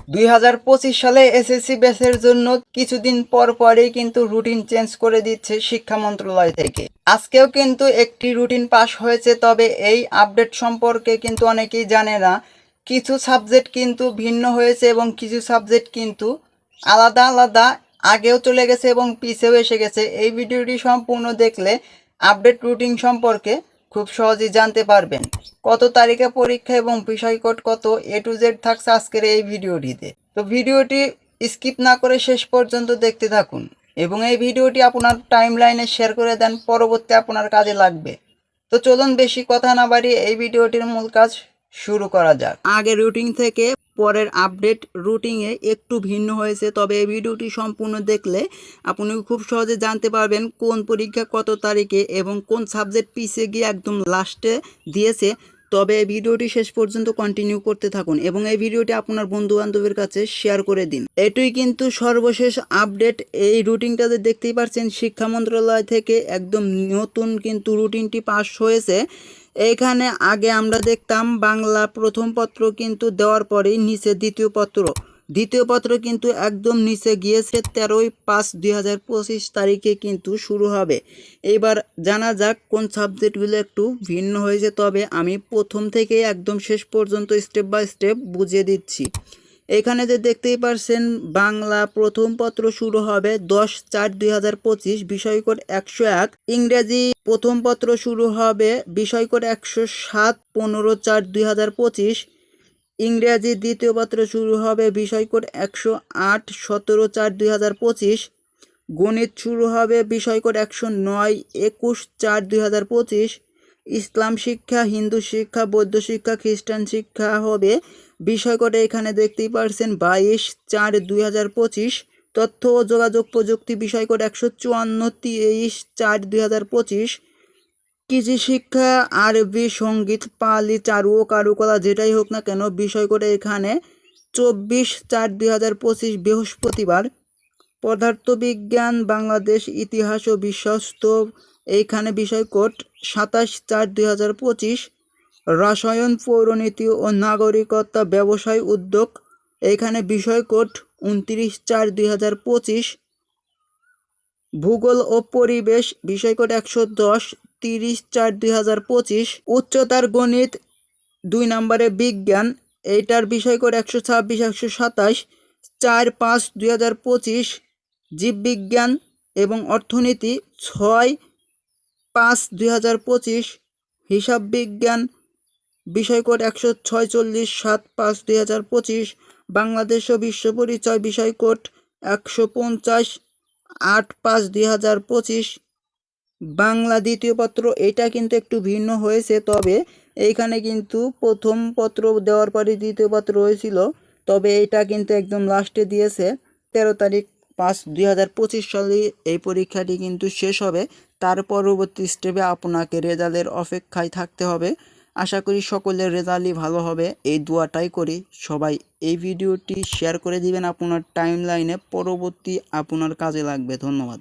2025 সালে এসএসসি ব্যাচের জন্য কিছুদিন পর পরেই কিন্তু রুটিন চেঞ্জ করে দিচ্ছে শিক্ষা মন্ত্রণালয় থেকে। আজকেও কিন্তু একটি রুটিন পাস হয়েছে, তবে এই আপডেট সম্পর্কে কিন্তু অনেকেই জানে না। কিছু সাবজেক্ট কিন্তু ভিন্ন হয়েছে এবং কিছু সাবজেক্ট কিন্তু আলাদা আলাদা আগেও চলে গেছে এবং পিছেও এসে গেছে। এই ভিডিওটি সম্পূর্ণ দেখলে আপডেট রুটিন সম্পর্কে খুব সহজেই জানতে পারবেন। কত তারিখে পরীক্ষা এবং বিষয় কোড কত, A to Z থাকছে আজকের এই ভিডিওটিতে। তো ভিডিওটি স্কিপ না করে শেষ পর্যন্ত দেখতে থাকুন এবং এই ভিডিওটি আপনার টাইমলাইনে শেয়ার করে দেন, পরবর্তী আপনার কাজে লাগবে। তো চলুন বেশি কথা না বাড়িয়ে এই ভিডিওটির মূল কাজ শুরু করা যাক। আগে রুটিন থেকে পরের আপডেট রুটিনে একটু ভিন্ন হয়েছে, তবে এই ভিডিওটি সম্পূর্ণ দেখলে আপনি খুব সহজে জানতে পারবেন কোন পরীক্ষা কত তারিখে এবং কোন সাবজেক্ট পিছিয়ে গিয়ে একদম লাস্টে দিয়েছে। তবে এই ভিডিওটি শেষ পর্যন্ত কন্টিনিউ করতে থাকুন এবং এই ভিডিওটি আপনার বন্ধু বান্ধবের কাছে শেয়ার করে দিন। এটাই কিন্তু সর্বশেষ আপডেট। এই রুটিনটাতে দেখতেই পাচ্ছেন শিক্ষা মন্ত্রণালয় থেকে একদম নতুন কিন্তু রুটিনটি পাস হয়েছে। এইখানে আগে আমরা দেখতাম বাংলা প্রথম পত্র কিন্তু দেওয়ার পরেই নিচে দ্বিতীয় পত্র কিন্তু একদম নিচে গিয়েছে 13/5/2025 তারিখে কিন্তু শুরু হবে। এবার জানা যাক কোন সাবজেক্টগুলো একটু ভিন্ন হয়েছে, তবে আমি প্রথম থেকে একদম শেষ পর্যন্ত স্টেপ বাই স্টেপ বুঝিয়ে দিচ্ছি। এখানে যে দেখতেই পারছেন বাংলা প্রথম পত্র শুরু হবে 10/4/2025, বিষয় কোড 101। ইংরেজি প্রথম পত্র শুরু হবে বিষয় কোড 107 15/4/2025। ইংরেজি দ্বিতীয় পত্র শুরু হবে বিষয় কোড 108 17/4/2025। গণিত শুরু হবে বিষয় কোড 109 21/4/2025। ইসলাম শিক্ষা, হিন্দু শিক্ষা, বৌদ্ধ শিক্ষা, খ্রিস্টান শিক্ষা হবে বিষয় কোড এখানে দেখতেই পারছেন 22/4/2025। তথ্য ও যোগাযোগ প্রযুক্তি বিষয় কোড 154 23/4/2025। কৃষি শিক্ষা, আরবি, সঙ্গীত, পালি, চারু ও কারুকলা যেটাই হোক না কেন বিষয় কোড এখানে 24/4/2025 বৃহস্পতিবার। পদার্থবিজ্ঞান, বাংলাদেশ, ইতিহাস ও বিশ্বস্ত এইখানে বিষয় কোড 27/4/2025। রসায়ন, পৌরনীতি ও নাগরিকতা, ব্যবসায়, উদ্যোগ এইখানে বিষয় কোড 29/4/2025। ভূগোল ও পরিবেশ বিষয় কোড 110 30/4/2025। উচ্চতার গণিত 2 নম্বরে বিজ্ঞান, এইটার বিষয় কোড 126 127 4/5/2025। জীববিজ্ঞান এবং অর্থনীতি 6/5/2025। হিসাব বিজ্ঞান বিষয় কোড 146 7/5/2025। বাংলাদেশ ও বিশ্ব পরিচয় বিষয় কোড 150 8/5/2025। বাংলা দ্বিতীয় পত্র এটা কিন্তু একটু ভিন্ন হয়েছে, তবে এইখানে কিন্তু প্রথম পত্র দেওয়ার পরে দ্বিতীয় পত্র হয়েছিল, তবে এটা কিন্তু একদম লাস্টে দিয়েছে। 13/5/2025 সালে এই পরীক্ষাটি কিন্তু শেষ হবে। তার পরবর্তী স্টেপে আপনাকে রেজাল্টের অপেক্ষায় থাকতে হবে। আশা করি সকলের রেজাল্টই ভালো হবে, এই দোয়াটাই করি। সবাই এই ভিডিওটি শেয়ার করে দিবেন আপনার টাইমলাইনে, পরবর্তী আপনার কাজে লাগবে। ধন্যবাদ।